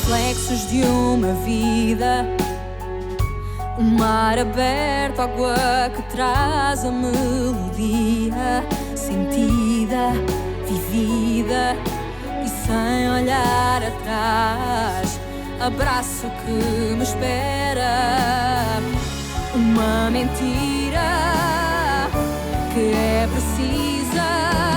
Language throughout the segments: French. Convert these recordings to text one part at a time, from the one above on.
reflexos de uma vida, um mar aberto, água que traz a melodia, sentida, vivida e sem olhar atrás. Abraço que me espera, uma mentira que é precisa.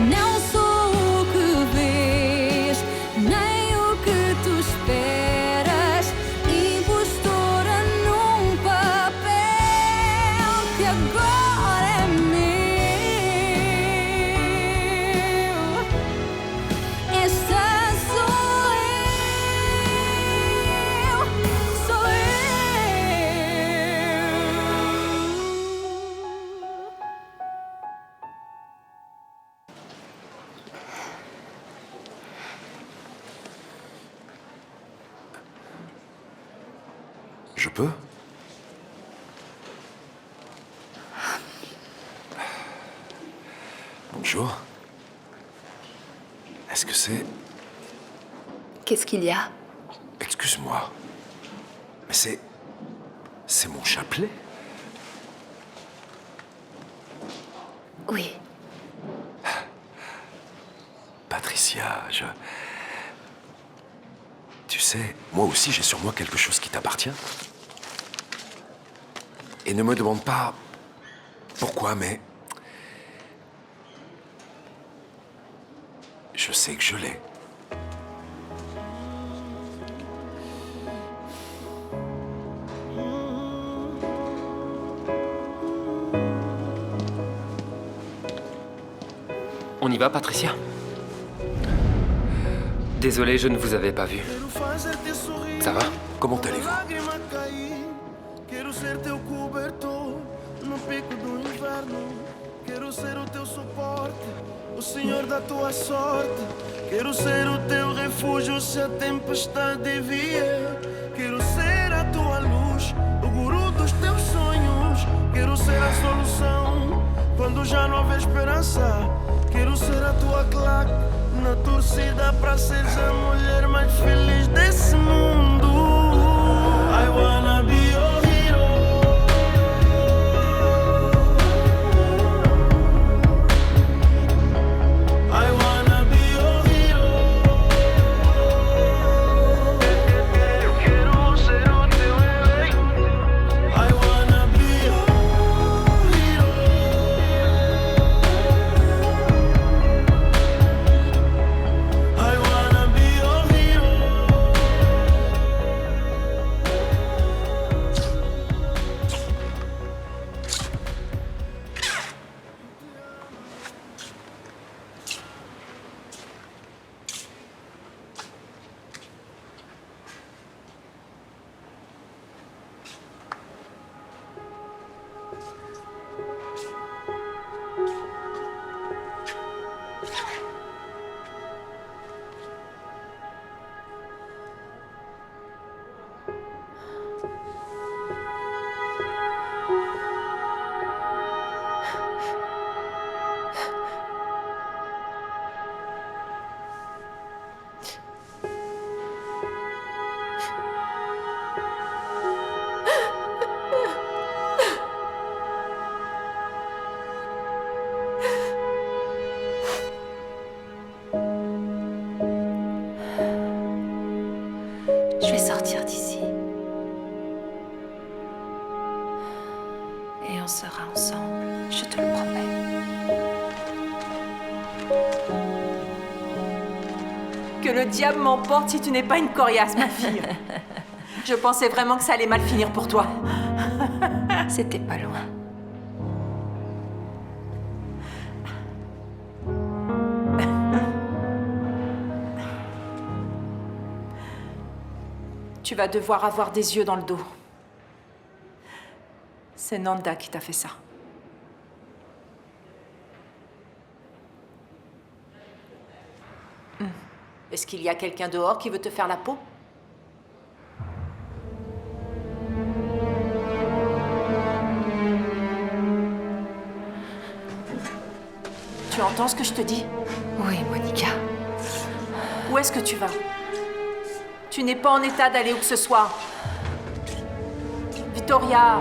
Não sou o que vês, nem o que tu esperas. Impostora num papel que agora é meu. Esta sou eu, sou eu. Je peux? Bonjour. Est-ce que c'est... Qu'est-ce qu'il y a? Excuse-moi. Mais c'est... C'est mon chapelet? Oui. Patricia, Tu sais, moi aussi j'ai sur moi quelque chose qui t'appartient. Et ne me demande pas pourquoi, mais... Je sais que je l'ai. On y va, Patricia? Désolé, je ne vous avais pas vu. Ça va? Comment allez-vous? Quero ser teu cobertor no pico do inverno. Quero ser o teu suporte, o senhor da tua sorte. Quero ser o teu refúgio se a tempestade vier. Quero ser a tua luz, o guru dos teus sonhos. Quero ser a solução quando já não houver esperança. Quero ser a tua claque na torcida pra seres a mulher mais feliz desse mundo. I wanna be your hero. I wanna be your hero. Eu quero ser o teu herói. I wanna be your hero. I wanna be your hero. Je vais sortir d'ici. Et on sera ensemble, je te le promets. Que le diable m'emporte si tu n'es pas une coriace, ma fille. Je pensais vraiment que ça allait mal finir pour toi. C'était pas loin. Tu vas devoir avoir des yeux dans le dos. C'est Nanda qui t'a fait ça. Est-ce qu'il y a quelqu'un dehors qui veut te faire la peau? Tu entends ce que je te dis? Oui, Monica. Où est-ce que tu vas? Tu n'es pas en état d'aller où que ce soit. Victoria.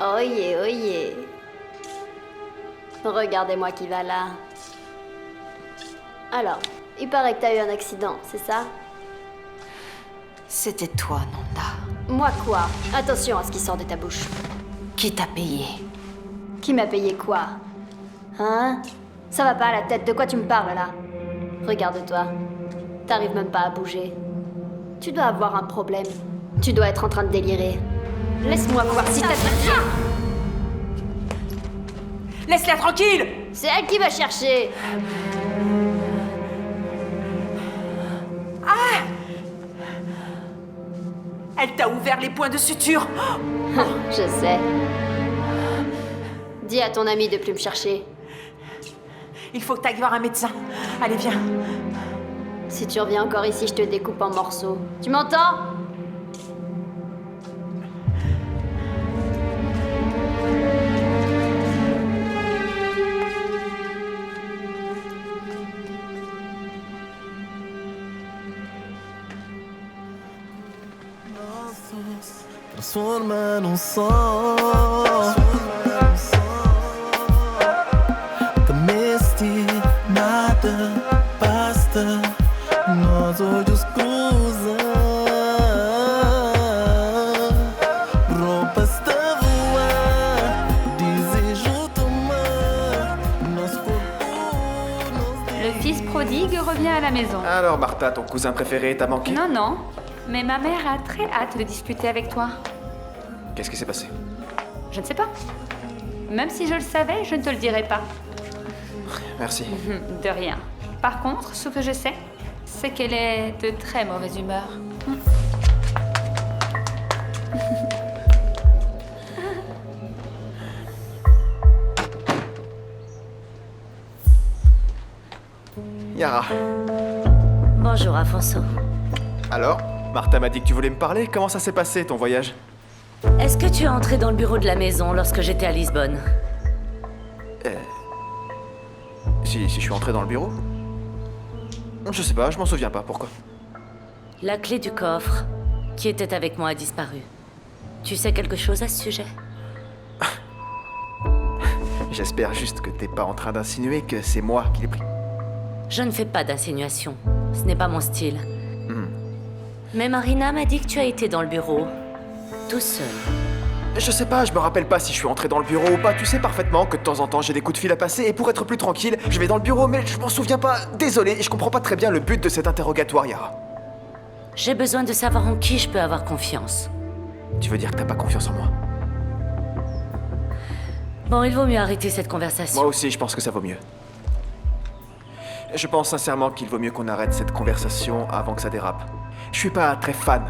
Oyez, oyez. Regardez-moi qui va là. Alors, il paraît que t'as eu un accident, c'est ça? C'était toi, Nanda. Moi quoi? Attention à ce qui sort de ta bouche. Qui t'a payé? Qui m'a payé quoi? Hein? Ça va pas à la tête, de quoi tu me parles là? Regarde-toi. T'arrives même pas à bouger. Tu dois avoir un problème. Tu dois être en train de délirer. Laisse-moi voir si t'as... Laisse-la tranquille! C'est elle qui va chercher. Elle t'a ouvert les points de suture. Je sais. Dis à ton ami de plus me chercher. Il faut que t'ailles voir un médecin. Allez, viens. Si tu reviens encore ici, je te découpe en morceaux. Tu m'entends? Transforma num som. Temeste, nada basta. Nós olhos cruzam. Roupas-te a voar. Desejo tomar. Nosso corpo nos Le fils prodigue revient à la maison. Alors, Martha, ton cousin préféré t'a manqué? Non, non. Mais ma mère a très hâte de discuter avec toi. Qu'est-ce qui s'est passé? Je ne sais pas. Même si je le savais, je ne te le dirai pas. Merci. De rien. Par contre, ce que je sais, c'est qu'elle est de très mauvaise humeur. Yara. Bonjour, Afonso. Alors, Martha m'a dit que tu voulais me parler. Comment ça s'est passé, ton voyage? Est-ce que tu es entré dans le bureau de la maison lorsque j'étais à Lisbonne? Si je suis entré dans le bureau? Je sais pas, je m'en souviens pas. Pourquoi? La clé du coffre qui était avec moi a disparu. Tu sais quelque chose à ce sujet? J'espère juste que t'es pas en train d'insinuer que c'est moi qui l'ai pris. Je ne fais pas d'insinuation. Ce n'est pas mon style. Mais Marina m'a dit que tu as été dans le bureau, tout seul. Je sais pas, je me rappelle pas si je suis entré dans le bureau ou pas. Tu sais parfaitement que de temps en temps j'ai des coups de fil à passer et pour être plus tranquille, je vais dans le bureau mais je m'en souviens pas. Désolé, je comprends pas très bien le but de cet interrogatoire, Yara. J'ai besoin de savoir en qui je peux avoir confiance. Tu veux dire que t'as pas confiance en moi? Bon, il vaut mieux arrêter cette conversation. Moi aussi, je pense que ça vaut mieux. Je pense sincèrement qu'il vaut mieux qu'on arrête cette conversation avant que ça dérape. Je suis pas très fan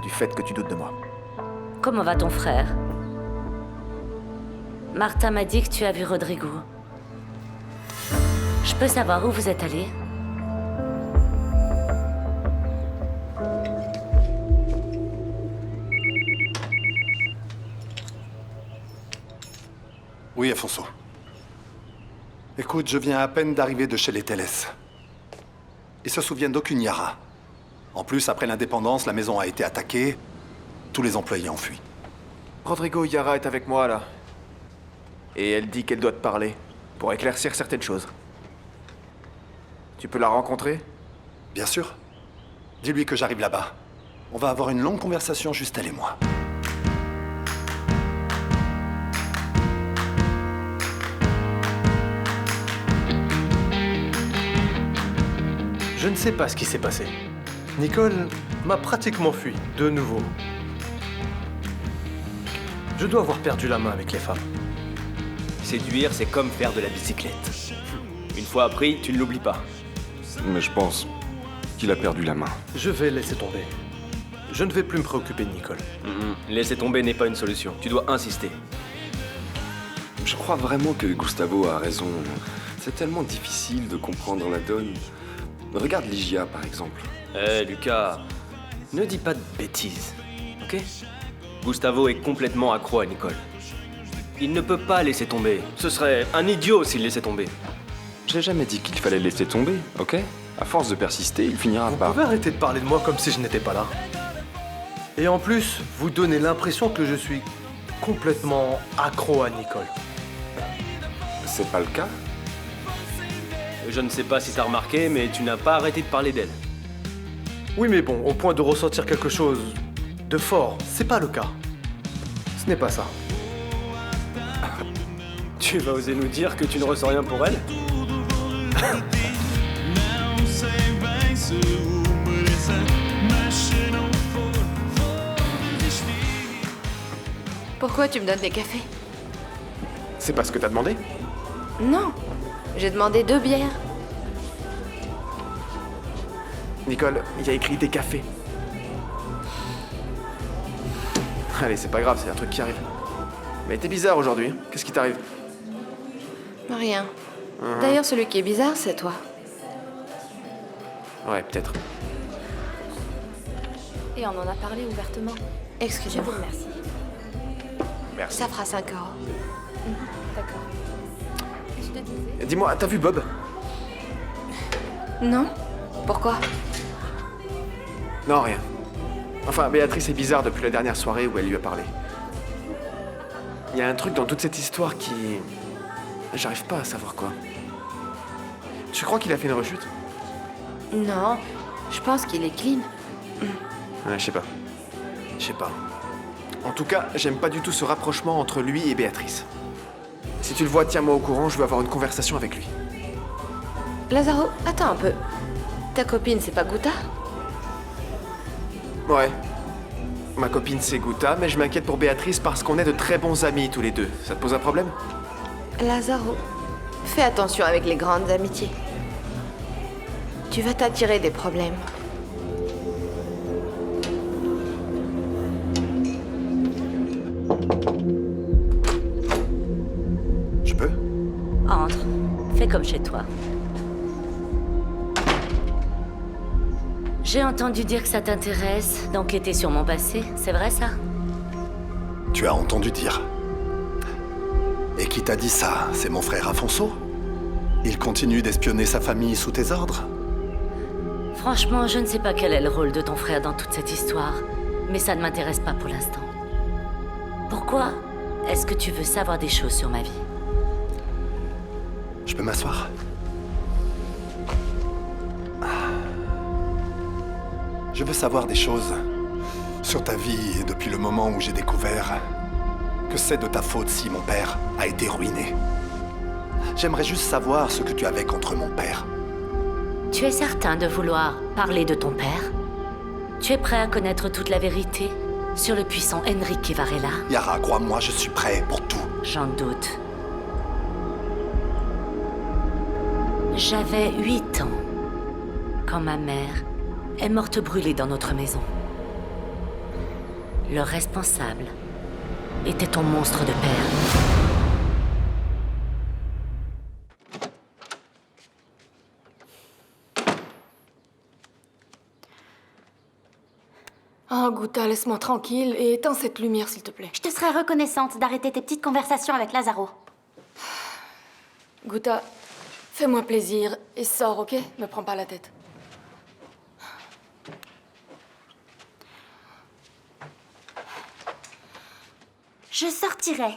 du fait que tu doutes de moi. Comment va ton frère? Martha m'a dit que tu as vu Rodrigo. Je peux savoir où vous êtes allés? Oui, Afonso. Écoute, je viens à peine d'arriver de chez les Teles. Ils se souviennent d'aucune Yara. En plus, après l'indépendance, la maison a été attaquée. Tous les employés ont fui. Rodrigo, Yara est avec moi là. Et elle dit qu'elle doit te parler pour éclaircir certaines choses. Tu peux la rencontrer? Bien sûr. Dis-lui que j'arrive là-bas. On va avoir une longue conversation, juste elle et moi. Je ne sais pas ce qui s'est passé. Nicole m'a pratiquement fui, de nouveau. Je dois avoir perdu la main avec les femmes. Séduire, c'est comme faire de la bicyclette. Une fois appris, tu ne l'oublies pas. Mais je pense qu'il a perdu la main. Je vais laisser tomber. Je ne vais plus me préoccuper de Nicole. Laisser tomber n'est pas une solution. Tu dois insister. Je crois vraiment que Gustavo a raison. C'est tellement difficile de comprendre la donne. Regarde Ligia, par exemple. Lucas, ne dis pas de bêtises, ok? Gustavo est complètement accro à Nicole. Il ne peut pas laisser tomber. Ce serait un idiot s'il laissait tomber. J'ai jamais dit qu'il fallait laisser tomber, ok? À force de persister, il finira Vous par... pouvez arrêter de parler de moi comme si je n'étais pas là. Et en plus, vous donnez l'impression que je suis complètement accro à Nicole. C'est pas le cas? Je ne sais pas si t'as remarqué, mais tu n'as pas arrêté de parler d'elle. Oui, mais bon, au point de ressentir quelque chose de fort, c'est pas le cas. Ce n'est pas ça. Tu vas oser nous dire que tu ne ressens rien pour elle? Pourquoi tu me donnes des cafés? C'est pas ce que t'as demandé? Non, j'ai demandé 2 bières. Nicole, il y a écrit des cafés. Allez, c'est pas grave, c'est un truc qui arrive. Mais t'es bizarre aujourd'hui. Qu'est-ce qui t'arrive? Rien. D'ailleurs, celui qui est bizarre, c'est toi. Ouais, peut-être. Et on en a parlé ouvertement. Excusez-moi. Merci. Merci. Ça fera 5 €. D'accord. Je te disais... Dis-moi, t'as vu Bob? Non? Pourquoi? Non, rien. Enfin, Béatrice est bizarre depuis la dernière soirée où elle lui a parlé. Il y a un truc dans toute cette histoire qui... J'arrive pas à savoir quoi. Tu crois qu'il a fait une rechute? Non, je pense qu'il est clean. Ouais, je sais pas. Je sais pas. En tout cas, j'aime pas du tout ce rapprochement entre lui et Béatrice. Si tu le vois, tiens-moi au courant, je veux avoir une conversation avec lui. Lazaro, attends un peu. Ta copine, c'est pas Gouta? Ouais. Ma copine, c'est Gouta, mais je m'inquiète pour Béatrice parce qu'on est de très bons amis tous les deux. Ça te pose un problème? Lazaro, fais attention avec les grandes amitiés. Tu vas t'attirer des problèmes. Je peux? Entre. Fais comme chez toi. J'ai entendu dire que ça t'intéresse d'enquêter sur mon passé. C'est vrai, ça? Tu as entendu dire. Et qui t'a dit ça? C'est mon frère Afonso? Il continue d'espionner sa famille sous tes ordres? Franchement, je ne sais pas quel est le rôle de ton frère dans toute cette histoire, mais ça ne m'intéresse pas pour l'instant. Pourquoi est-ce que tu veux savoir des choses sur ma vie? Je peux m'asseoir? Je veux savoir des choses sur ta vie depuis le moment où j'ai découvert que c'est de ta faute si mon père a été ruiné. J'aimerais juste savoir ce que tu avais contre mon père. Tu es certain de vouloir parler de ton père? Tu es prêt à connaître toute la vérité sur le puissant Enrique Varela? Yara, crois-moi, je suis prêt pour tout. J'en doute. J'avais 8 ans quand ma mère est morte brûlée dans notre maison. Le responsable était ton monstre de père. Oh, Gouta, laisse-moi tranquille et éteins cette lumière, s'il te plaît. Je te serais reconnaissante d'arrêter tes petites conversations avec Lazaro. Gouta, fais-moi plaisir et sors, ok? Me prends pas la tête. Je sortirai.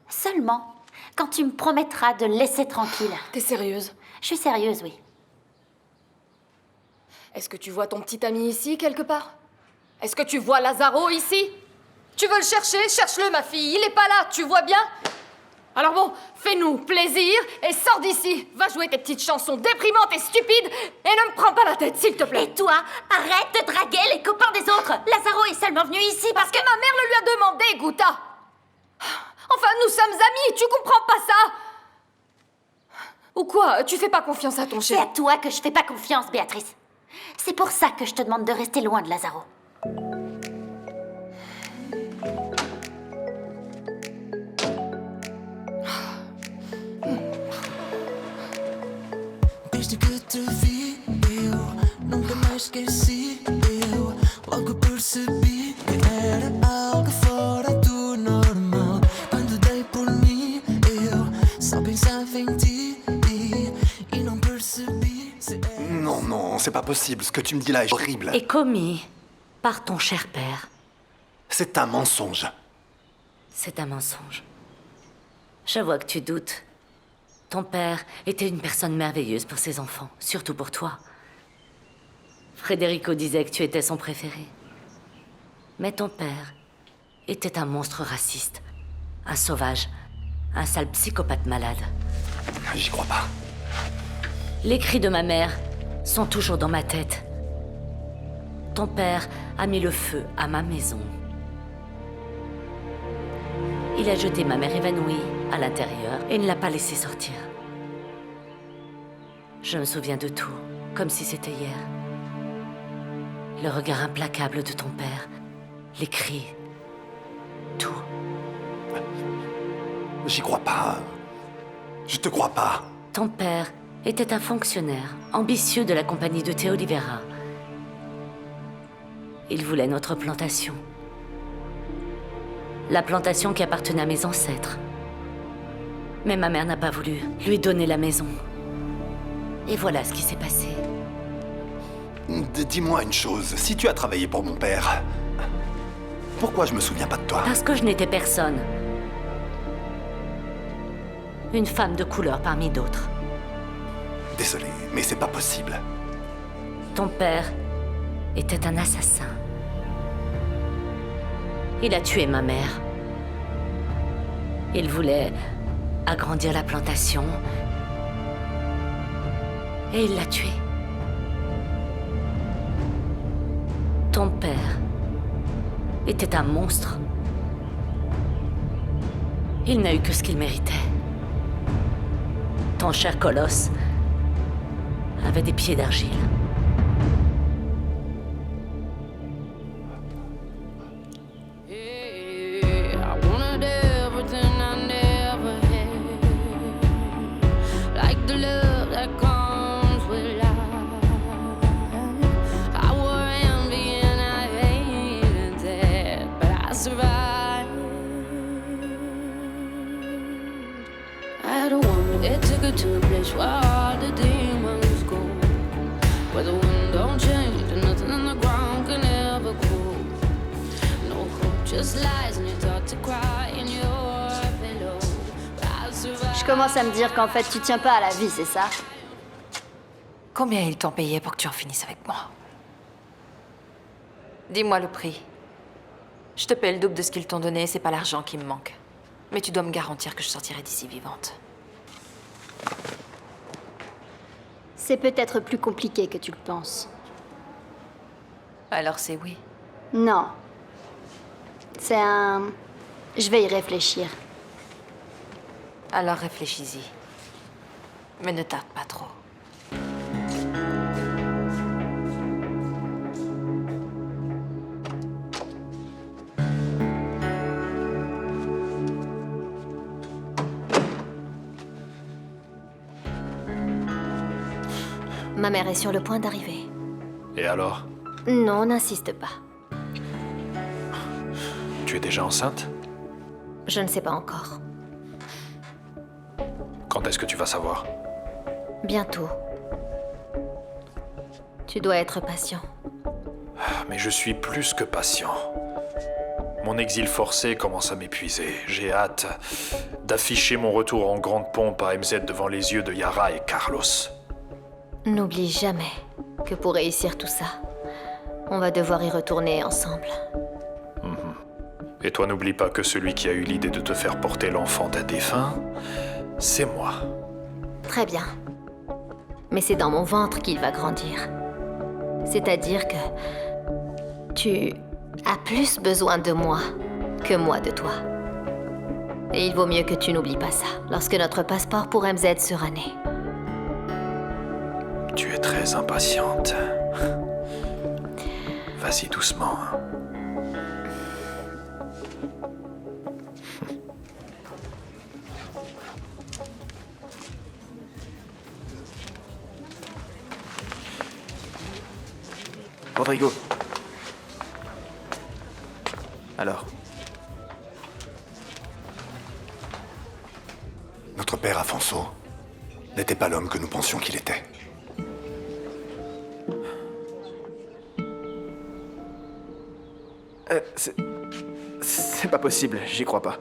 Seulement quand tu me promettras de laisser tranquille. T'es sérieuse? Je suis sérieuse, oui. Est-ce que tu vois ton petit ami ici, quelque part? Est-ce que tu vois Lazaro ici? Tu veux le chercher? Cherche-le, ma fille. Il est pas là, tu vois bien? Alors bon, fais-nous plaisir et sors d'ici. Va jouer tes petites chansons déprimantes et stupides et ne me prends pas la tête, s'il te plaît. Et toi, arrête de draguer les copains des autres. Lazaro est seulement venu ici parce que ma mère le lui a demandé, Gouta. Enfin, nous sommes amis, tu comprends pas ça? Ou quoi? Tu fais pas confiance à ton C'est chéri? à toi que je fais pas confiance, Béatrice. C'est pour ça que je te demande de rester loin de Lazaro. Desde que te vi, eu nunca mais esqueci. Eu logo percebi que era algo fora do normal. Quando dei por c'est pas possible. Ce que tu me dis là est horrible. Et commis par ton cher père. C'est un mensonge. C'est un mensonge. Je vois que tu doutes. Ton père était une personne merveilleuse pour ses enfants, surtout pour toi. Federico disait que tu étais son préféré. Mais ton père était un monstre raciste, un sauvage, un sale psychopathe malade. J'y crois pas. Les cris de ma mère sont toujours dans ma tête. Ton père a mis le feu à ma maison. Il a jeté ma mère évanouie à l'intérieur et ne l'a pas laissée sortir. Je me souviens de tout, comme si c'était hier. Le regard implacable de ton père, les cris, tout. J'y crois pas. Je te crois pas. Ton père était un fonctionnaire ambitieux de la compagnie de Théo Oliveira. Il voulait notre plantation. La plantation qui appartenait à mes ancêtres. Mais ma mère n'a pas voulu lui donner la maison. Et voilà ce qui s'est passé. Dis-moi une chose, si tu as travaillé pour mon père, pourquoi je me souviens pas de toi? Parce que je n'étais personne. Une femme de couleur parmi d'autres. Désolé, mais c'est pas possible. Ton père était un assassin. Il a tué ma mère. Il voulait agrandir la plantation. Et il l'a tuée. Ton père était un monstre. Il n'a eu que ce qu'il méritait. Ton cher colosse avait des pieds d'argile. To a place where all the demons go, where the wind don't change and nothing on the ground can ever grow. No hope, just lies and you're taught to cry in your pillow. Je commence à me dire qu'en fait tu tiens pas à la vie, c'est ça? Combien ils t'ont payé pour que tu en finisses avec moi? Dis-moi le prix. Je te paie le double de ce qu'ils t'ont donné, c'est pas l'argent qui me manque. Mais tu dois me garantir que je sortirai d'ici vivante. C'est peut-être plus compliqué que tu le penses. Alors c'est oui. Non. C'est un... Je vais y réfléchir. Alors réfléchis-y. Mais ne tarde pas trop. Ma mère est sur le point d'arriver. Et alors? Non, n'insiste pas. Tu es déjà enceinte? Je ne sais pas encore. Quand est-ce que tu vas savoir? Bientôt. Tu dois être patient. Mais je suis plus que patient. Mon exil forcé commence à m'épuiser. J'ai hâte d'afficher mon retour en grande pompe à MZ devant les yeux de Yara et Carlos. N'oublie jamais que pour réussir tout ça, on va devoir y retourner ensemble. Et toi, n'oublie pas que celui qui a eu l'idée de te faire porter l'enfant d'un défunt, c'est moi. Très bien. Mais c'est dans mon ventre qu'il va grandir. C'est-à-dire que tu as plus besoin de moi que moi de toi. Et il vaut mieux que tu n'oublies pas ça lorsque notre passeport pour MZ sera né. Tu es très impatiente. Vas-y doucement. Rodrigo. Alors? Notre père Afonso n'était pas l'homme que nous pensions qu'il était. C'est pas possible, j'y crois pas.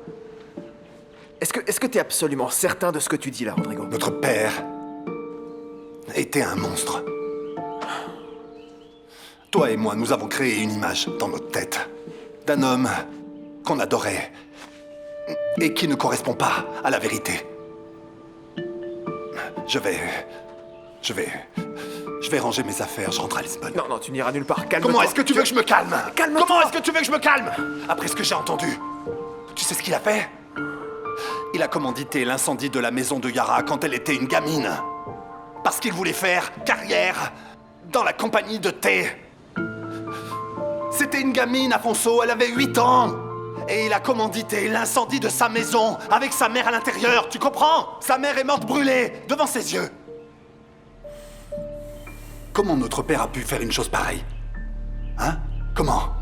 Est-ce que t'es absolument certain de ce que tu dis là, Rodrigo? Notre père était un monstre. Toi et moi, nous avons créé une image dans notre tête d'un homme qu'on adorait et qui ne correspond pas à la vérité. Je vais ranger mes affaires, je rentre à Lisbonne. Non, tu n'iras nulle part, calme-toi. Comment est-ce que tu veux que je me calme? Calme-toi. Comment est-ce que tu veux que je me calme? Après ce que j'ai entendu, tu sais ce qu'il a fait? Il a commandité l'incendie de la maison de Yara quand elle était une gamine. Parce qu'il voulait faire carrière dans la compagnie de thé. C'était une gamine, Afonso, elle avait 8 ans. Et il a commandité l'incendie de sa maison avec sa mère à l'intérieur, tu comprends? Sa mère est morte brûlée devant ses yeux. Comment notre père a pu faire une chose pareille? Hein? Comment?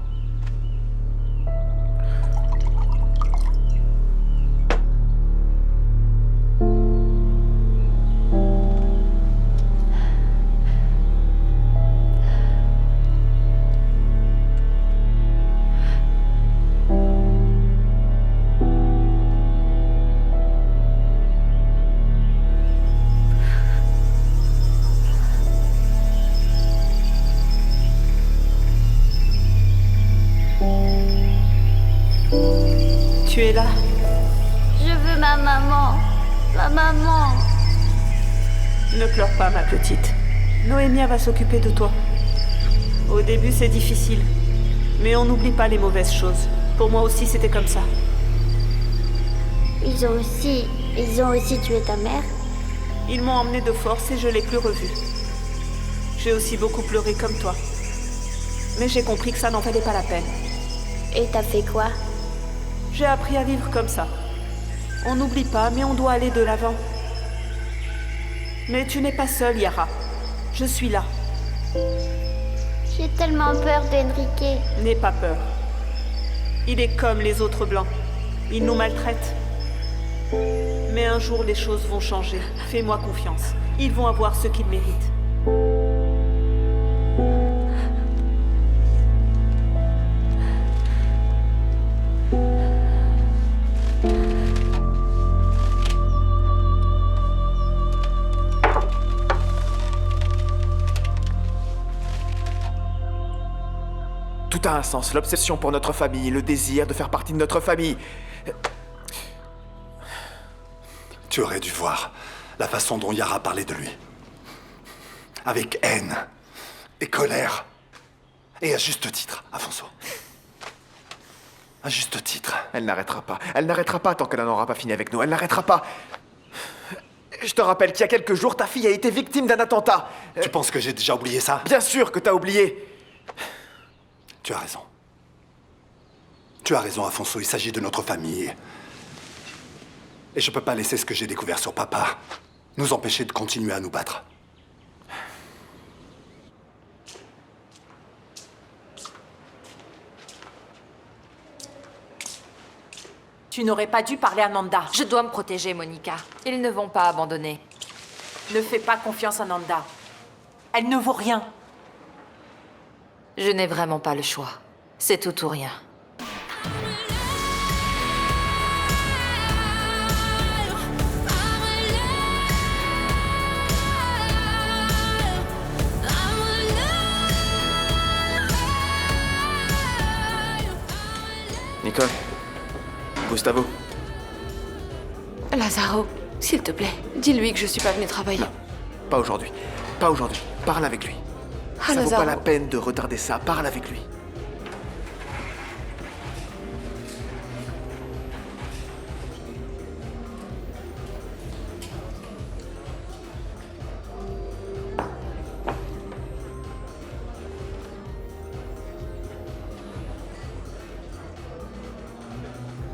Tu es là? Je veux ma maman. Ma maman. Ne pleure pas, ma petite. Noémia va s'occuper de toi. Au début, c'est difficile. Mais on n'oublie pas les mauvaises choses. Pour moi aussi, c'était comme ça. Ils ont aussi tué ta mère? Ils m'ont emmené de force et je l'ai plus revue. J'ai aussi beaucoup pleuré comme toi. Mais j'ai compris que ça n'en valait pas la peine. Et t'as fait quoi? J'ai appris à vivre comme ça. On n'oublie pas, mais on doit aller de l'avant. Mais tu n'es pas seule, Yara. Je suis là. J'ai tellement peur d'Enrique. N'aie pas peur. Il est comme les autres blancs. Il nous maltraite. Mais un jour, les choses vont changer. Fais-moi confiance. Ils vont avoir ce qu'ils méritent. Tout a un sens, l'obsession pour notre famille, le désir de faire partie de notre famille. Tu aurais dû voir la façon dont Yara parlait de lui. Avec haine et colère. Et à juste titre, Afonso. À juste titre. Elle n'arrêtera pas. Elle n'arrêtera pas tant qu'elle n'en aura pas fini avec nous. Elle n'arrêtera pas. Je te rappelle qu'il y a quelques jours, ta fille a été victime d'un attentat. Tu penses que j'ai déjà oublié ça? Bien sûr que t'as oublié. Tu as raison. Tu as raison, Afonso. Il s'agit de notre famille. Et je peux pas laisser ce que j'ai découvert sur papa nous empêcher de continuer à nous battre. Tu n'aurais pas dû parler à Nanda. Je dois me protéger, Monica. Ils ne vont pas abandonner. Ne fais pas confiance à Nanda. Elle ne vaut rien. Je n'ai vraiment pas le choix. C'est tout ou rien. Nicole. Gustavo. Lazaro, s'il te plaît, dis-lui que je suis pas venue travailler. Non, pas aujourd'hui. Pas aujourd'hui. Parle avec lui. Ça vaut Lazaro. pas la peine de retarder ça. Parle avec lui.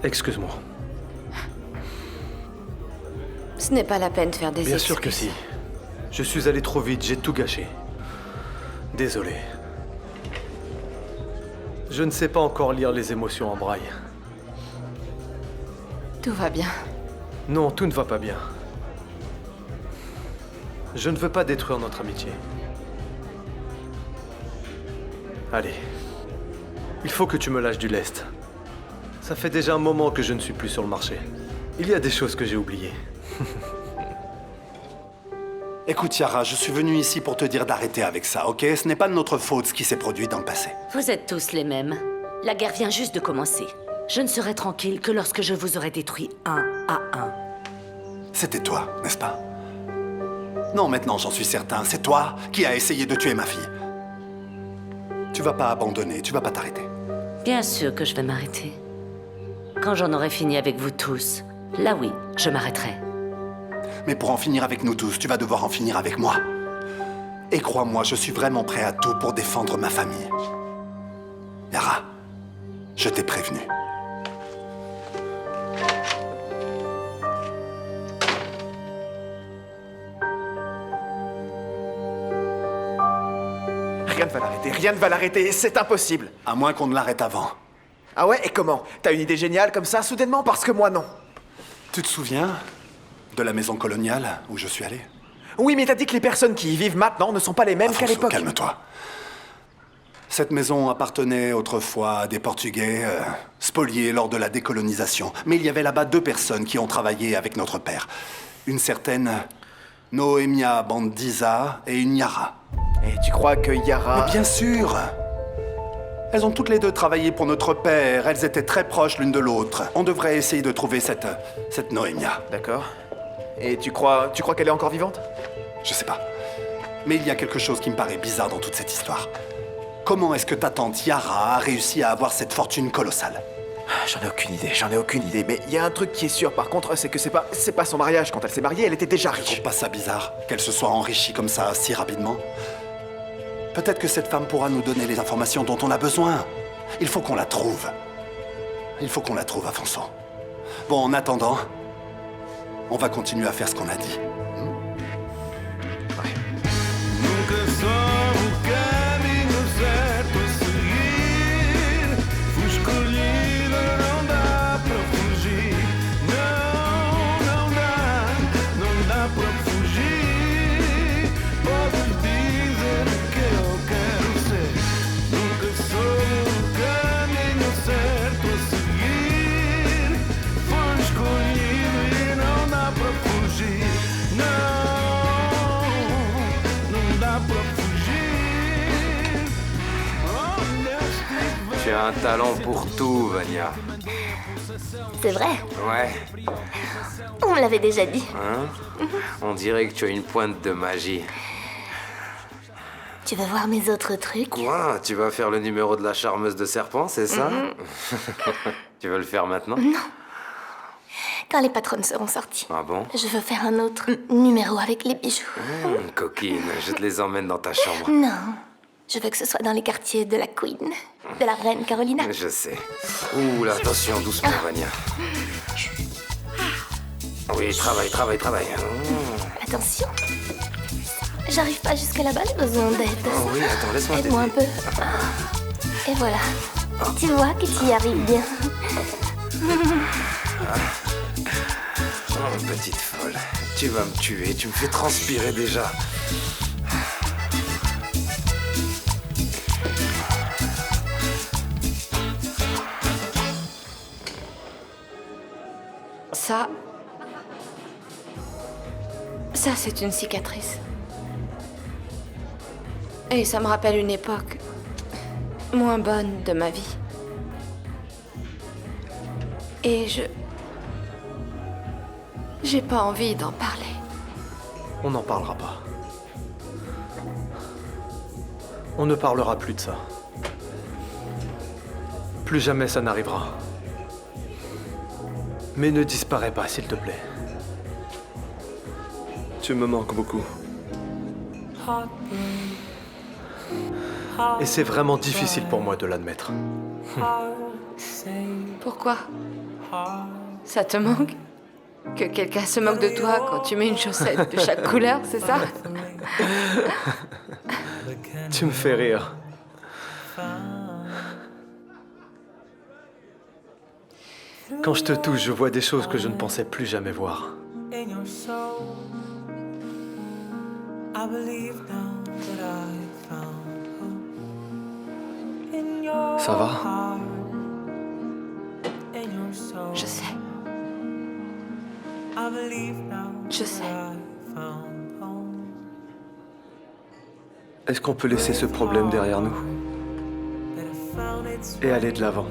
Excuse-moi. Ce n'est pas la peine de faire des Bien excuses. sûr que si. Je suis allé trop vite, j'ai tout gâché. Désolé. Je ne sais pas encore lire les émotions en braille. Tout va bien. Non, tout ne va pas bien. Je ne veux pas détruire notre amitié. Allez, Il faut que tu me lâches du lest. Ça fait déjà un moment que je ne suis plus sur le marché. Il y a des choses que j'ai oubliées. Écoute, Yara, je suis venu ici pour te dire d'arrêter avec ça, ok? Ce n'est pas de notre faute ce qui s'est produit dans le passé. Vous êtes tous les mêmes. La guerre vient juste de commencer. Je ne serai tranquille que lorsque je vous aurai détruit un à un. C'était toi, n'est-ce pas? Non, maintenant j'en suis certain, c'est toi qui as essayé de tuer ma fille. Tu vas pas abandonner, tu vas pas t'arrêter. Bien sûr que je vais m'arrêter. Quand j'en aurai fini avec vous tous, là oui, je m'arrêterai. Mais pour en finir avec nous tous, tu vas devoir en finir avec moi. Et crois-moi, je suis vraiment prêt à tout pour défendre ma famille. Yara, je t'ai prévenu. Rien ne va l'arrêter, rien ne va l'arrêter, c'est impossible. À moins qu'on ne l'arrête avant. Ah ouais, et comment? T'as une idée géniale comme ça, soudainement? Parce que moi, non. Tu te souviens de la maison coloniale où je suis allé? Oui, mais t'as dit que les personnes qui y vivent maintenant ne sont pas les mêmes qu'à l'époque. Calme-toi. Cette maison appartenait autrefois à des Portugais spoliés lors de la décolonisation. Mais il y avait là-bas 2 personnes qui ont travaillé avec notre père. Une certaine Noemia Bandiza et une Yara. Et tu crois que Yara... Mais bien sûr! Elles ont toutes les 2 travaillé pour notre père. Elles étaient très proches l'une de l'autre. On devrait essayer de trouver cette Noemia. D'accord. Et tu crois qu'elle est encore vivante? Je sais pas. Mais il y a quelque chose qui me paraît bizarre dans toute cette histoire. Comment est-ce que ta tante Yara a réussi à avoir cette fortune colossale? J'en ai aucune idée. Mais il y a un truc qui est sûr, par contre, c'est que c'est pas son mariage. Quand elle s'est mariée, elle était déjà riche. Tu trouves pas ça bizarre qu'elle se soit enrichie comme ça, si rapidement? Peut-être que cette femme pourra nous donner les informations dont on a besoin. Il faut qu'on la trouve. Il faut qu'on la trouve, Afonso. Bon, en attendant, on va continuer à faire ce qu'on a dit. Nunca soube o caminho certo a seguir. Fui escolhida, não dá para fugir. Não dá para fugir. Podes dizer que eu quero ser. Nunca soube o caminho certo a seguir. Fui escolhido e não dá para fugir. Não dá para fugir. Tu as un talent pour tout, Vania. C'est vrai? Ouais. On me l'avait déjà dit. Hein? On dirait que tu as une pointe de magie. Tu veux voir mes autres trucs? Quoi? Tu vas faire le numéro de la charmeuse de serpent, c'est ça? Tu veux le faire maintenant? Non. Quand les patronnes seront sorties. Ah bon? Je veux faire un autre numéro avec les bijoux. Coquine, je te les emmène dans ta chambre. Non. Je veux que ce soit dans les quartiers de la Queen, de la reine Carolina. Je sais. Ouh là, attention, doucement, Vania. Oui, travaille. Attention. J'arrive pas jusque là-bas, j'ai besoin d'aide. Oh oui, attends, laisse-moi Aide-moi un peu. Et voilà. Tu vois que tu y arrives bien. Oh, petite folle. Tu vas me tuer, tu me fais transpirer déjà. Ça, c'est une cicatrice. Et ça me rappelle une époque moins bonne de ma vie. Et j'ai pas envie d'en parler. On n'en parlera pas. On ne parlera plus de ça. Plus jamais ça n'arrivera. Mais ne disparais pas, s'il te plaît. Tu me manques beaucoup. Et c'est vraiment difficile pour moi de l'admettre. Pourquoi? Ça te manque? Que quelqu'un se moque de toi quand tu mets une chaussette de chaque couleur, c'est ça? Tu me fais rire. Quand je te touche, je vois des choses que je ne pensais plus jamais voir. In your soul, I believe now that I found hope. In your Ça va? Je sais. Je sais. Est-ce qu'on peut laisser ce problème derrière nous et aller de l'avant?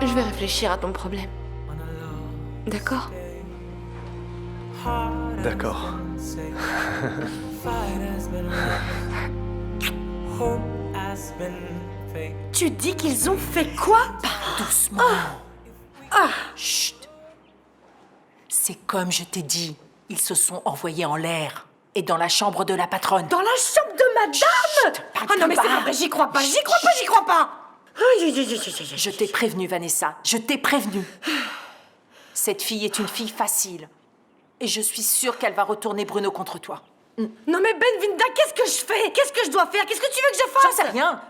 Je vais réfléchir à ton problème. D'accord? D'accord. Tu dis qu'ils ont fait quoi? Parle doucement. Chut. C'est comme je t'ai dit. Ils se sont envoyés en l'air. Et dans la chambre de la patronne. Dans la chambre de madame? Oh non mais c'est pas vrai, j'y crois pas, j'y crois pas. Je t'ai prévenu, Vanessa. Je t'ai prévenu. Cette fille est une fille facile. Et je suis sûre qu'elle va retourner Bruno contre toi. Non mais Benvinda, qu'est-ce que je fais? Qu'est-ce que je dois faire? Qu'est-ce que tu veux que je fasse? J'en sais rien.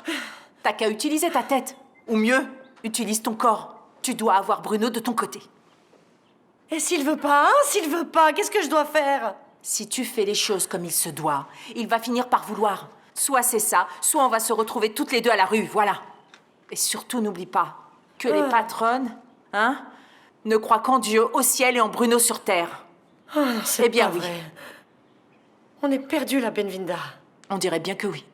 T'as qu'à utiliser ta tête. Ou mieux, utilise ton corps. Tu dois avoir Bruno de ton côté. Et s'il veut pas, hein? S'il veut pas, qu'est-ce que je dois faire? Si tu fais les choses comme il se doit, il va finir par vouloir. Soit c'est ça, soit on va se retrouver toutes les deux à la rue, voilà. Et surtout, n'oublie pas que les patronnes, ne croient qu'en Dieu au ciel et en Bruno sur terre. Oh non, c'est eh bien pas oui. vrai. On est perdu là, Benvinda. On dirait bien que oui.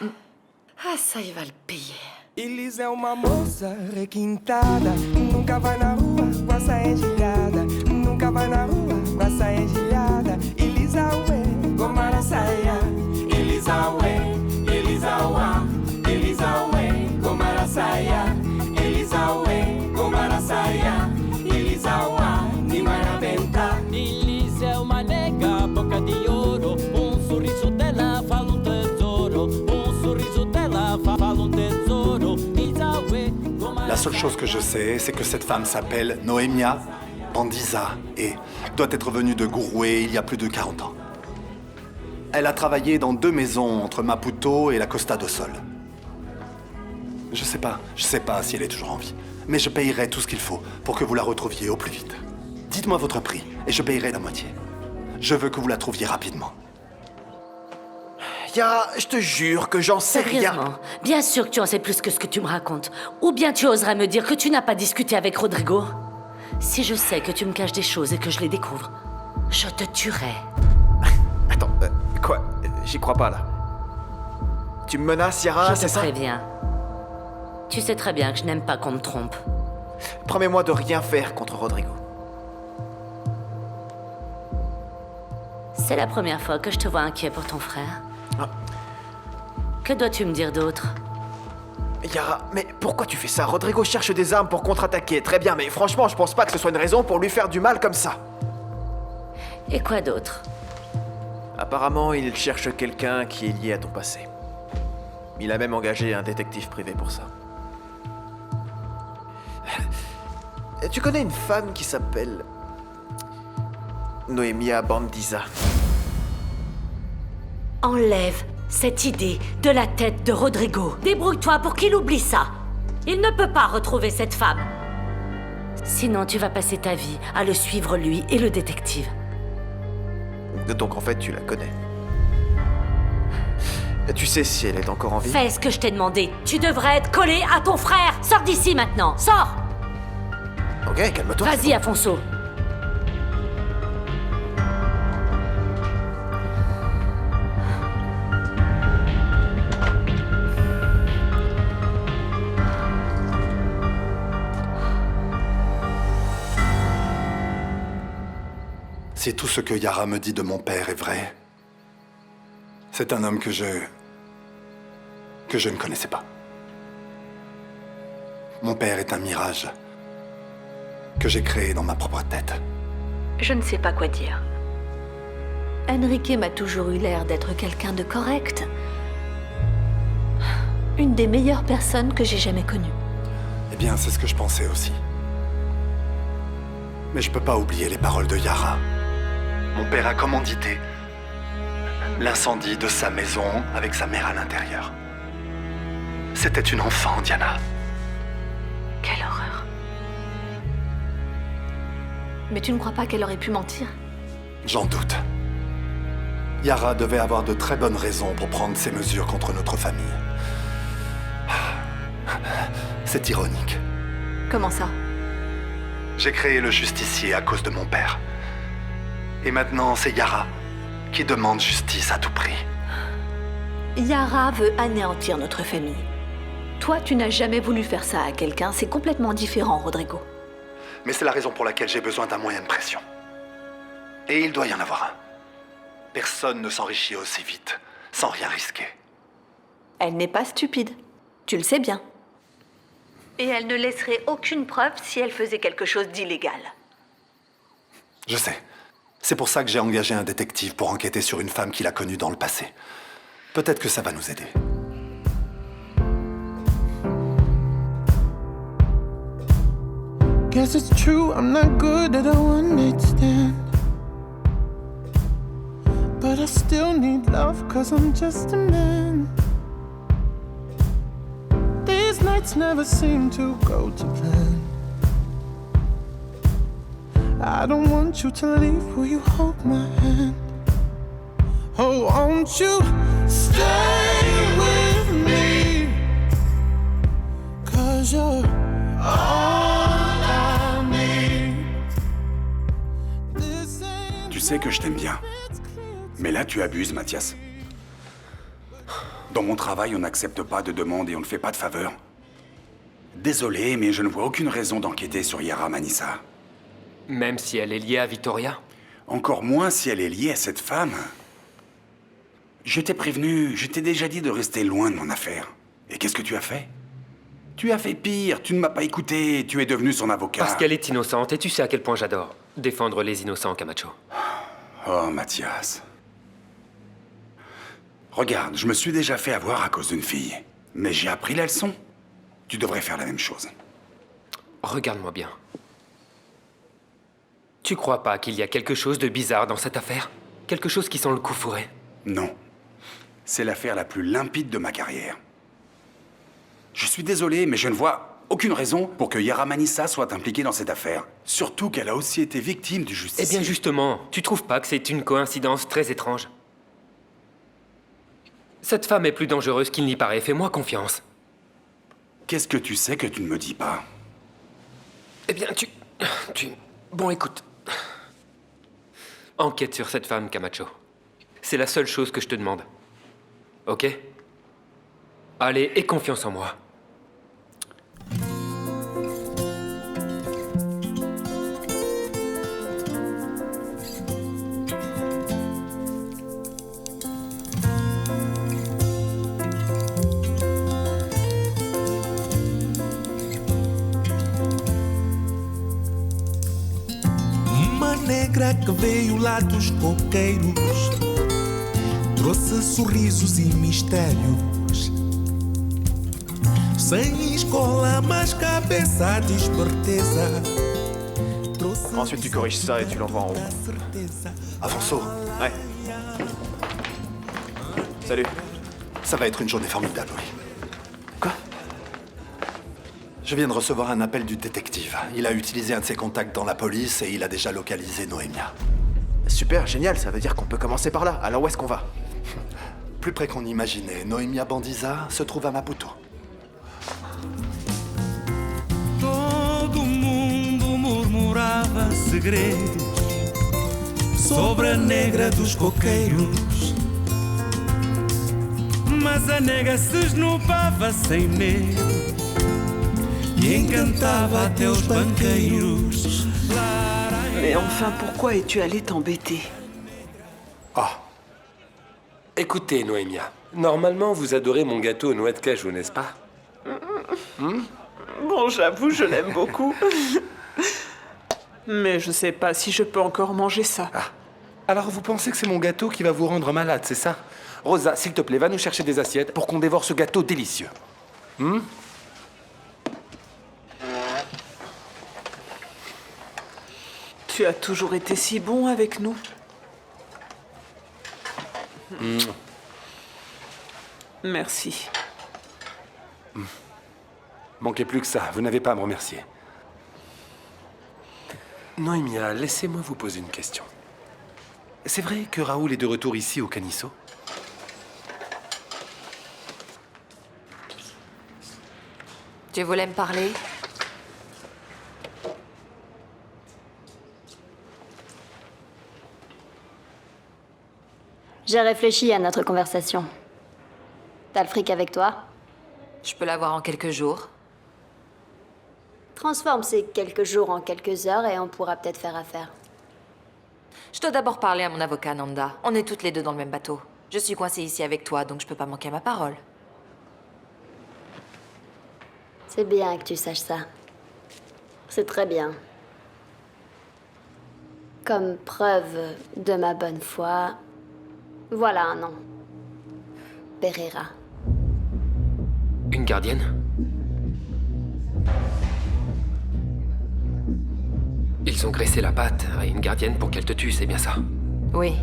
Ah, ça, il va le payer. Elis é uma moça requintada, nunca vai na rua com a saia engelhada, nunca vai na rua com a saia engelhada. Elisa ué, gomar a saia. Elisa ué, Elisa uá, Elisa ué, gomar a saia. Elisa ué, gomar a saia. Elisa uá, ni marabenta. Elisa é uma nega, boca de ouro, sorriso dela fala tesouro, sorriso dela fala tesouro. La seule chose que je sais, c'est que cette femme s'appelle Noemia Bandiza et doit être venue de Gouroué il y a plus de 40 ans. Elle a travaillé dans 2 maisons entre Maputo et la Costa do Sol. Je sais pas si elle est toujours en vie, mais je payerai tout ce qu'il faut pour que vous la retrouviez au plus vite. Dites-moi votre prix et je payerai la moitié. Je veux que vous la trouviez rapidement. Yara, je te jure que j'en sais rien. Sérieusement, bien sûr que tu en sais plus que ce que tu me racontes. Ou bien tu oserais me dire que tu n'as pas discuté avec Rodrigo. Si je sais que tu me caches des choses et que je les découvre, je te tuerai. Attends, quoi? J'y crois pas, là. Tu me menaces, Yara, c'est ça? Je te préviens. Tu sais très bien que je n'aime pas qu'on me trompe. Promets-moi de rien faire contre Rodrigo. C'est la première fois que je te vois inquiet pour ton frère. Que dois-tu me dire d'autre? Yara, mais pourquoi tu fais ça? Rodrigo cherche des armes pour contre-attaquer. Très bien, mais franchement, je pense pas que ce soit une raison pour lui faire du mal comme ça. Et quoi d'autre? Apparemment, il cherche quelqu'un qui est lié à ton passé. Il a même engagé un détective privé pour ça. Tu connais une femme qui s'appelle Noemia Bandiza? Enlève cette idée de la tête de Rodrigo. Débrouille-toi pour qu'il oublie ça. Il ne peut pas retrouver cette femme. Sinon, tu vas passer ta vie à le suivre lui et le détective. Donc en fait, tu la connais. Tu sais si elle est encore en vie? Fais ce que je t'ai demandé. Tu devrais être collé à ton frère. Sors d'ici maintenant. Sors! Ok, calme-toi. Vas-y, Afonso. Si tout ce que Yara me dit de mon père est vrai, c'est un homme que je ne connaissais pas. Mon père est un mirage que j'ai créé dans ma propre tête. Je ne sais pas quoi dire. Enrique m'a toujours eu l'air d'être quelqu'un de correct. Une des meilleures personnes que j'ai jamais connues. Eh bien, c'est ce que je pensais aussi. Mais je peux pas oublier les paroles de Yara. Mon père a commandité l'incendie de sa maison avec sa mère à l'intérieur. C'était une enfant, Diana. Quelle horreur. Mais tu ne crois pas qu'elle aurait pu mentir? J'en doute. Yara devait avoir de très bonnes raisons pour prendre ses mesures contre notre famille. C'est ironique. Comment ça? J'ai créé le justicier à cause de mon père. Et maintenant, c'est Yara qui demande justice à tout prix. Yara veut anéantir notre famille. Toi, tu n'as jamais voulu faire ça à quelqu'un, c'est complètement différent, Rodrigo. Mais c'est la raison pour laquelle j'ai besoin d'un moyen de pression. Et il doit y en avoir un. Personne ne s'enrichit aussi vite, sans rien risquer. Elle n'est pas stupide. Tu le sais bien. Et elle ne laisserait aucune preuve si elle faisait quelque chose d'illégal. Je sais. C'est pour ça que j'ai engagé un détective pour enquêter sur une femme qu'il a connue dans le passé. Peut-être que ça va nous aider. Guess it's true, I'm not good at a one-night stand. But I still need love, cause I'm just a man. These nights never seem to go to plan. I don't want you to leave, will you hold my hand? Oh, won't you stay with me? Cause you're all I need. Tu sais que je t'aime bien. Mais là, tu abuses, Mathias. Dans mon travail, on n'accepte pas de demandes et on ne fait pas de faveurs. Désolé, mais je ne vois aucune raison d'enquêter sur Yara Manissa. Même si elle est liée à Victoria? Encore moins si elle est liée à cette femme. Je t'ai prévenu, je t'ai déjà dit de rester loin de mon affaire. Et qu'est-ce que tu as fait? Tu as fait pire, tu ne m'as pas écouté, tu es devenu son avocat. Parce qu'elle est innocente, et tu sais à quel point j'adore défendre les innocents, Camacho. Oh, Mathias. Regarde, je me suis déjà fait avoir à cause d'une fille. Mais j'ai appris la leçon. Tu devrais faire la même chose. Regarde-moi bien. Tu crois pas qu'il y a quelque chose de bizarre dans cette affaire? Quelque chose qui sent le coup fourré? Non. C'est l'affaire la plus limpide de ma carrière. Je suis désolé, mais je ne vois aucune raison pour que Yara Manissa soit impliquée dans cette affaire. Surtout qu'elle a aussi été victime du justicier. Eh bien justement, tu trouves pas que c'est une coïncidence très étrange? Cette femme est plus dangereuse qu'il n'y paraît, fais-moi confiance. Qu'est-ce que tu sais que tu ne me dis pas? Eh bien, Bon, écoute. Enquête sur cette femme, Camacho. C'est la seule chose que je te demande. Ok? Allez, aie confiance en moi. Uma negra que veio lá dos coqueiros, trouxe sorrisos e mistérios. Sem escola, mas cabeça de esperteza. Ensuite, tu corriges ça et tu l'envoies en haut. Avanço. Ouais. Salut. Ça va être une journée formidable, oui. Quoi? Je viens de recevoir un appel du détective. Il a utilisé un de ses contacts dans la police et il a déjà localisé Noémia. Super, génial, ça veut dire qu'on peut commencer par là. Alors où est-ce qu'on va? Plus près qu'on imaginait, Noémia Bandiza se trouve à Maputo. Todo mundo murmurava segredos sobre a negra dos coqueiros, mas a nega se esnobava sem medo e encantava até os banqueiros. Mais enfin, pourquoi es-tu allé t'embêter? Ah. Écoutez, Noémia, normalement vous adorez mon gâteau aux noix de cajou, n'est-ce pas? Bon, j'avoue, je l'aime beaucoup. Mais je sais pas si je peux encore manger ça. Ah. Alors vous pensez que c'est mon gâteau qui va vous rendre malade, c'est ça? Rosa, s'il te plaît, va nous chercher des assiettes pour qu'on dévore ce gâteau délicieux. Tu as toujours été si bon avec nous. Merci. Manquez plus que ça, vous n'avez pas à me remercier. Noémia, laissez-moi vous poser une question. C'est vrai que Raoul est de retour ici au Canisso? Tu voulais me parler? J'ai réfléchi à notre conversation. T'as le fric avec toi? Je peux l'avoir en quelques jours. Transforme ces quelques jours en quelques heures et on pourra peut-être faire affaire. Je dois d'abord parler à mon avocat, Nanda. On est toutes les deux dans le même bateau. Je suis coincée ici avec toi, donc je peux pas manquer à ma parole. C'est bien que tu saches ça. C'est très bien. Comme preuve de ma bonne foi, voilà un nom. Pereira. Une gardienne? Ils ont graissé la patte à une gardienne pour qu'elle te tue, c'est bien ça? Oui.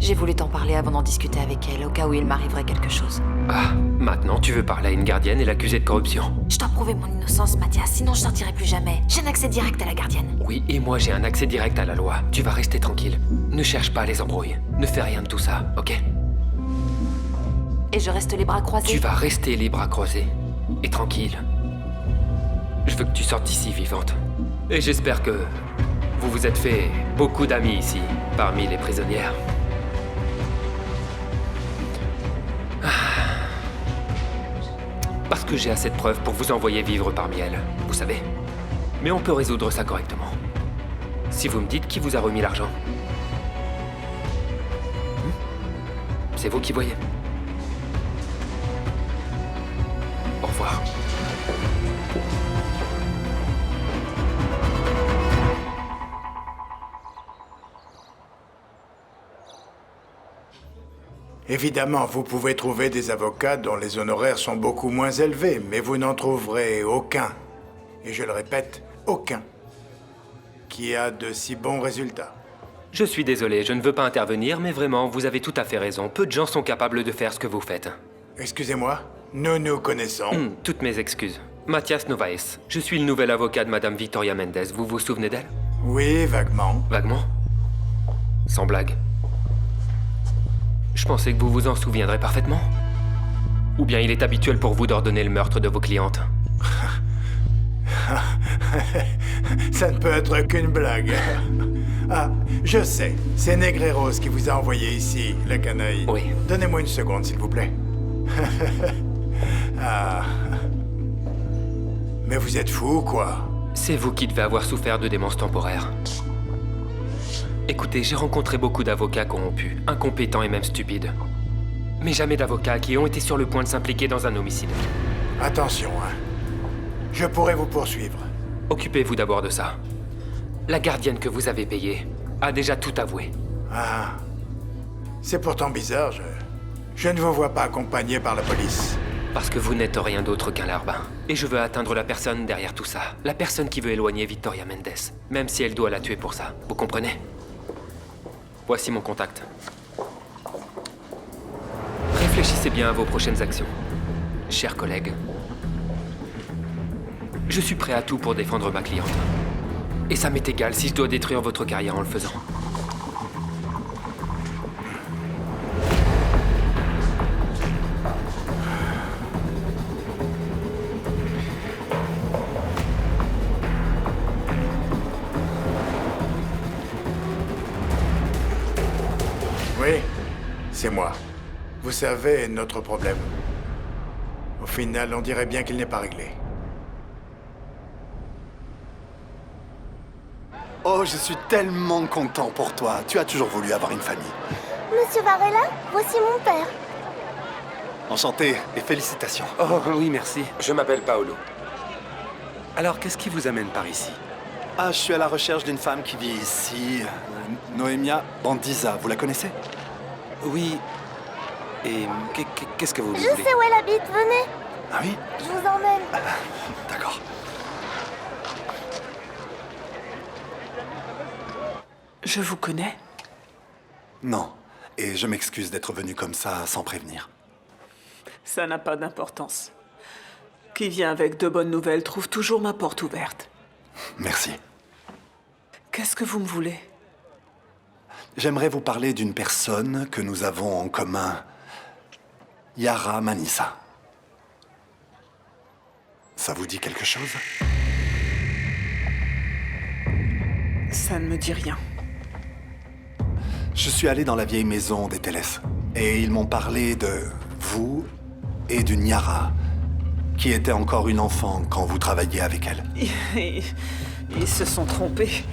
J'ai voulu t'en parler avant d'en discuter avec elle, au cas où il m'arriverait quelque chose. Ah, maintenant tu veux parler à une gardienne et l'accuser de corruption? Je dois prouver mon innocence, Mathias, sinon je sortirai plus jamais. J'ai un accès direct à la gardienne. Oui, et moi j'ai un accès direct à la loi. Tu vas rester tranquille. Ne cherche pas les embrouilles. Ne fais rien de tout ça, ok? Et je reste les bras croisés? Tu vas rester les bras croisés. Et tranquille. Je veux que tu sortes d'ici vivante. Et j'espère que vous vous êtes fait beaucoup d'amis ici, parmi les prisonnières. Parce que j'ai assez de preuves pour vous envoyer vivre parmi elles, vous savez. Mais on peut résoudre ça correctement. Si vous me dites qui vous a remis l'argent. C'est vous qui voyez. Au revoir. Évidemment, vous pouvez trouver des avocats dont les honoraires sont beaucoup moins élevés, mais vous n'en trouverez aucun, et je le répète, aucun, qui a de si bons résultats. Je suis désolé, je ne veux pas intervenir, mais vraiment, vous avez tout à fait raison. Peu de gens sont capables de faire ce que vous faites. Excusez-moi, nous nous connaissons. Toutes mes excuses. Mathias Novaes. Je suis le nouvel avocat de Madame Victoria Mendes. Vous vous souvenez d'elle? Oui, vaguement. Vaguement? Sans blague. Je pensais que vous vous en souviendrez parfaitement. Ou bien il est habituel pour vous d'ordonner le meurtre de vos clientes? Ça ne peut être qu'une blague. Ah, je sais. C'est Negreros qui vous a envoyé ici, la canaille. Oui. Donnez-moi une seconde, s'il vous plaît. Ah. Mais vous êtes fou, quoi. C'est vous qui devez avoir souffert de démence temporaire. Écoutez, j'ai rencontré beaucoup d'avocats corrompus, incompétents et même stupides. Mais jamais d'avocats qui ont été sur le point de s'impliquer dans un homicide. Attention, hein. Je pourrais vous poursuivre. Occupez-vous d'abord de ça. La gardienne que vous avez payée a déjà tout avoué. Ah. C'est pourtant bizarre, je ne vous vois pas accompagné par la police. Parce que vous n'êtes rien d'autre qu'un larbin. Et je veux atteindre la personne derrière tout ça. La personne qui veut éloigner Victoria Mendes. Même si elle doit la tuer pour ça. Vous comprenez? Voici mon contact. Réfléchissez bien à vos prochaines actions. Chers collègues. Je suis prêt à tout pour défendre ma cliente. Et ça m'est égal si je dois détruire votre carrière en le faisant. Oui, c'est moi. Vous savez, notre problème. Au final, on dirait bien qu'il n'est pas réglé. Oh, je suis tellement content pour toi. Tu as toujours voulu avoir une famille. Monsieur Varela, voici mon père. Enchanté et félicitations. Oh oui, merci. Je m'appelle Paolo. Alors, qu'est-ce qui vous amène par ici? Ah, je suis à la recherche d'une femme qui vit ici. Noemia Bandiza, vous la connaissez? Oui. Et qu'est-ce que vous Je voulez? sais où elle habite, venez. Ah oui? Je vous emmène. D'accord. Je vous connais? Non. Et je m'excuse d'être venu comme ça, sans prévenir. Ça n'a pas d'importance. Qui vient avec de bonnes nouvelles trouve toujours ma porte ouverte. Merci. Qu'est-ce que vous me voulez? J'aimerais vous parler d'une personne que nous avons en commun. Yara Manissa. Ça vous dit quelque chose? Ça ne me dit rien. Je suis allé dans la vieille maison des Télès, et ils m'ont parlé de vous et d'une Yara, qui était encore une enfant quand vous travailliez avec elle. Ils se sont trompés.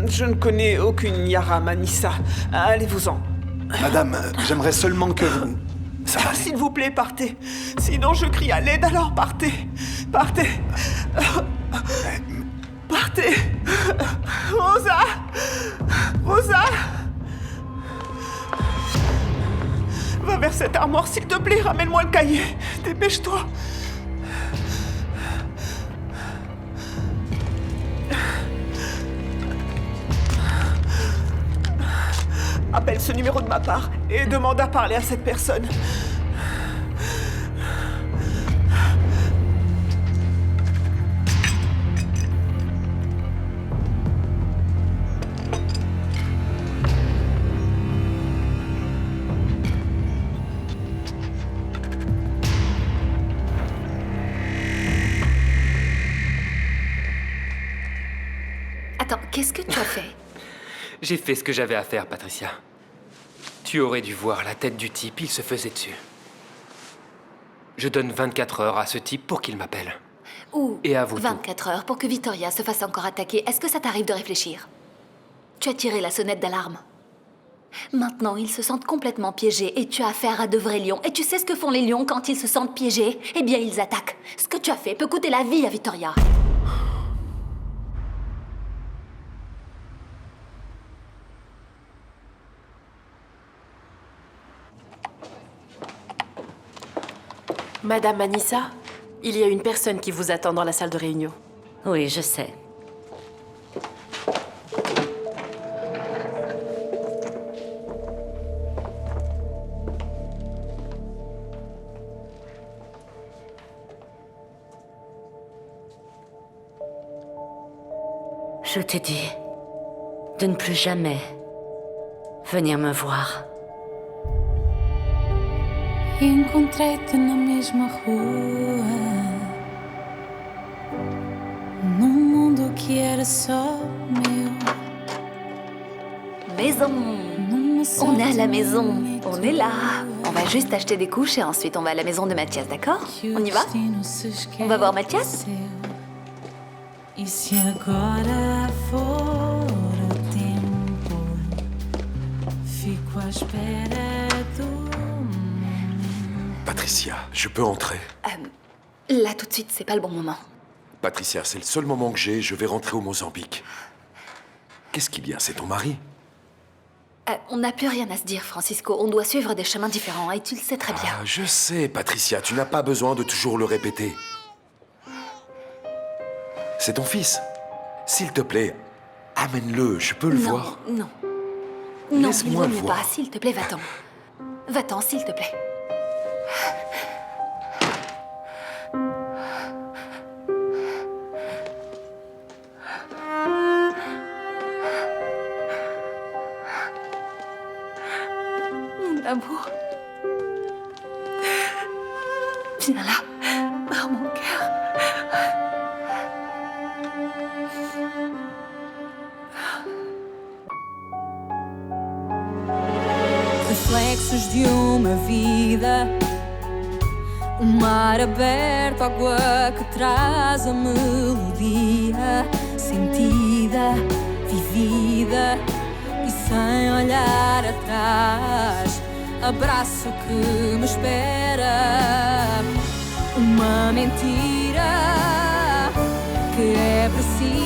Je ne connais aucune Yara Manissa. Allez-vous-en. Madame, j'aimerais seulement que vous... Ça va aller? S'il vous plaît, partez. Sinon, je crie à l'aide, alors partez. Partez. Partez. Rosa. Rosa. Va vers cette armoire, s'il te plaît. Ramène-moi le cahier. Dépêche-toi. Appelle ce numéro de ma part et demande à parler à cette personne. Attends, qu'est-ce que tu as fait? J'ai fait ce que j'avais à faire, Patricia. Tu aurais dû voir la tête du type, il se faisait dessus. Je donne 24 heures à ce type pour qu'il m'appelle. Ou Et à vous 24 heures pour que Victoria se fasse encore attaquer. Est-ce que ça t'arrive de réfléchir? Tu as tiré la sonnette d'alarme. Maintenant, ils se sentent complètement piégés et tu as affaire à de vrais lions. Et tu sais ce que font les lions quand ils se sentent piégés? Eh bien, ils attaquent. Ce que tu as fait peut coûter la vie à Victoria. Madame Manissa, il y a une personne qui vous attend dans la salle de réunion. Oui, je sais. Je t'ai dit de ne plus jamais venir me voir. Encontrei-te na mesma rua, num mundo que era só meu. Maison. On est à la maison. On est là. On va juste acheter des couches et ensuite on va à la maison de Mathias, d'accord? On y va? On va voir Mathias? E se agora for o tempo, fico à espera do... Patricia, je peux entrer? Là, tout de suite, c'est pas le bon moment. Patricia, c'est le seul moment que j'ai, je vais rentrer au Mozambique. Qu'est-ce qu'il y a? C'est ton mari? On n'a plus rien à se dire, Francisco. On doit suivre des chemins différents et tu le sais très bien. Ah, je sais, Patricia, tu n'as pas besoin de toujours le répéter. C'est ton fils. S'il te plaît, amène-le, je peux le voir. Non. Non, Laisse-moi il le vaut mieux voir. pas. S'il te plaît, va-t'en. Va-t'en, s'il te plaît. Mon amour. Viens là, dans mon cœur. Reflexos de uma vida, mar aberto, água que traz a melodia, sentida, vivida e sem olhar atrás. Abraço que me espera, uma mentira que é precisa.